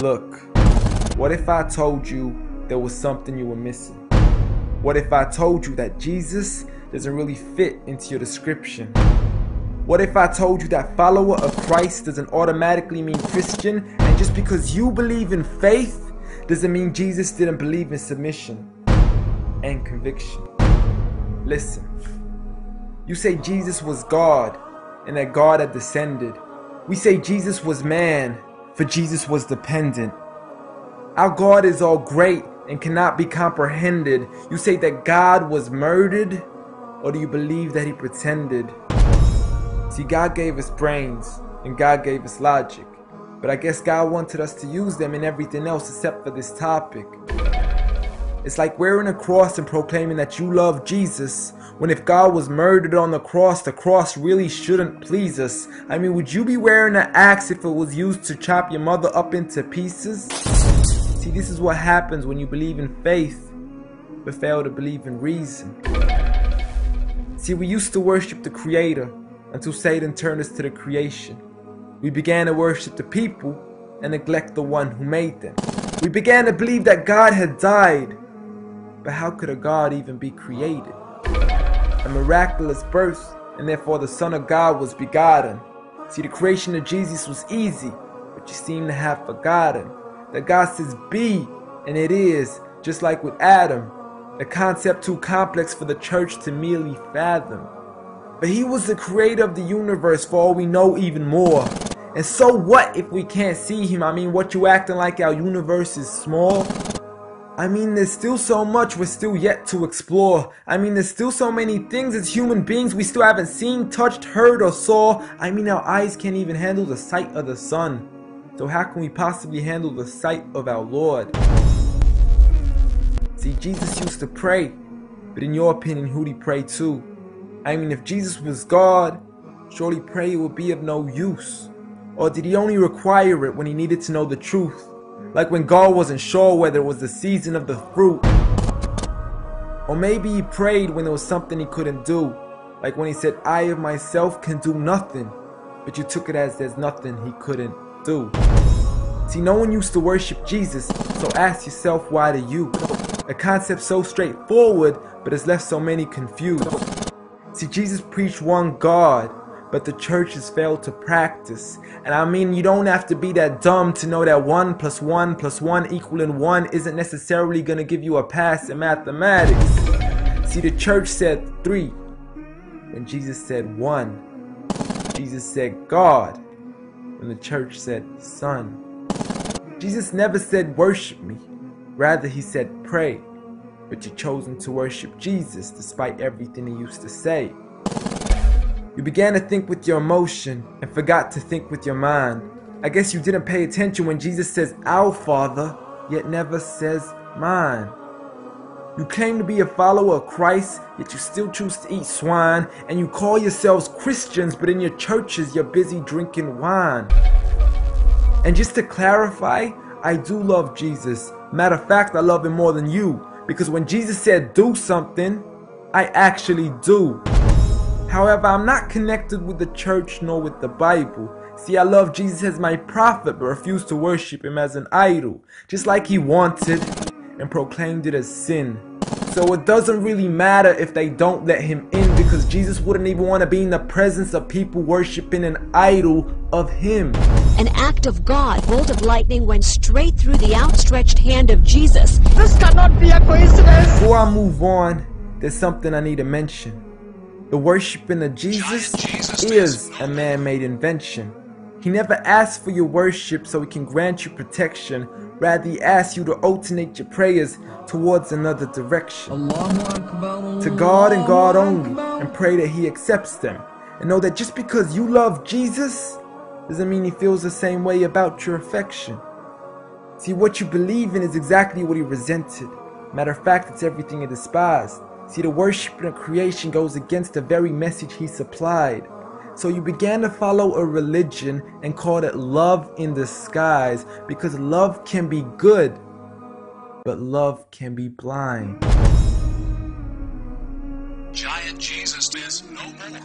Look, what if I told you there was something you were missing? What if I told you that Jesus doesn't really fit into your description? What if I told you that follower of Christ doesn't automatically mean Christian, and just because you believe in faith doesn't mean Jesus didn't believe in submission and conviction? Listen, you say Jesus was God and that God had descended. We say Jesus was man, for Jesus was dependent. Our God is all great and cannot be comprehended. You say that God was murdered, or do you believe that he pretended? See, God gave us brains and God gave us logic, but I guess God wanted us to use them in everything else except for this topic. It's like wearing a cross and proclaiming that you love Jesus, when if God was murdered on the cross really shouldn't please us. I mean, would you be wearing an axe if it was used to chop your mother up into pieces? See, this is what happens when you believe in faith, but fail to believe in reason. See, we used to worship the Creator until Satan turned us to the creation. We began to worship the people and neglect the one who made them. We began to believe that God had died, but how could a God even be created? A miraculous birth, and therefore the Son of God was begotten. See, the creation of Jesus was easy, but you seem to have forgotten that God says be, and it is, just like with Adam, a concept too complex for the church to merely fathom. But he was the creator of the universe, for all we know, even more. And so what if we can't see him? I mean, what you acting like our universe is small? I mean, there's still so much we're still yet to explore. I mean, there's still so many things as human beings we still haven't seen, touched, heard, or saw. I mean, our eyes can't even handle the sight of the sun. So how can we possibly handle the sight of our Lord? See, Jesus used to pray, but in your opinion, who'd he pray to? I mean, if Jesus was God, surely prayer would be of no use. Or did he only require it when he needed to know the truth? Like when God wasn't sure whether it was the season of the fruit. Or maybe he prayed when there was something he couldn't do. Like when he said, I of myself can do nothing. But you took it as there's nothing he couldn't do. See, no one used to worship Jesus, so ask yourself, why do you? A concept so straightforward, but has left so many confused. See, Jesus preached one God, but the church has failed to practice. And I mean, you don't have to be that dumb to know that 1 + 1 + 1 equaling 1 isn't necessarily going to give you a pass in mathematics. See, the church said 3, when Jesus said 1. Jesus said God, when the church said Son. Jesus never said worship me, rather he said pray. But you've chosen to worship Jesus despite everything he used to say. You began to think with your emotion and forgot to think with your mind. I guess you didn't pay attention when Jesus says our Father, yet never says mine. You claim to be a follower of Christ, yet you still choose to eat swine, and you call yourselves Christians, but in your churches you're busy drinking wine. And just to clarify, I do love Jesus. Matter of fact, I love him more than you, because when Jesus said do something, I actually do. However, I'm not connected with the church nor with the Bible. See, I love Jesus as my prophet, but refuse to worship him as an idol, just like he wanted and proclaimed it as sin. So it doesn't really matter if they don't let him in, because Jesus wouldn't even want to be in the presence of people worshiping an idol of him. An act of God, bolt of lightning went straight through the outstretched hand of Jesus. This cannot be a coincidence. Before I move on, there's something I need to mention. The worshiping of Jesus is a man-made invention. He never asked for your worship so he can grant you protection. Rather, he asks you to alternate your prayers towards another direction. To God and God only, and pray that he accepts them. And know that just because you love Jesus, doesn't mean he feels the same way about your affection. See, what you believe in is exactly what he resented. Matter of fact, it's everything he despised. See, the worship of creation goes against the very message he supplied. So you began to follow a religion and called it love in disguise, because love can be good, but love can be blind. Giant Jesus is no more.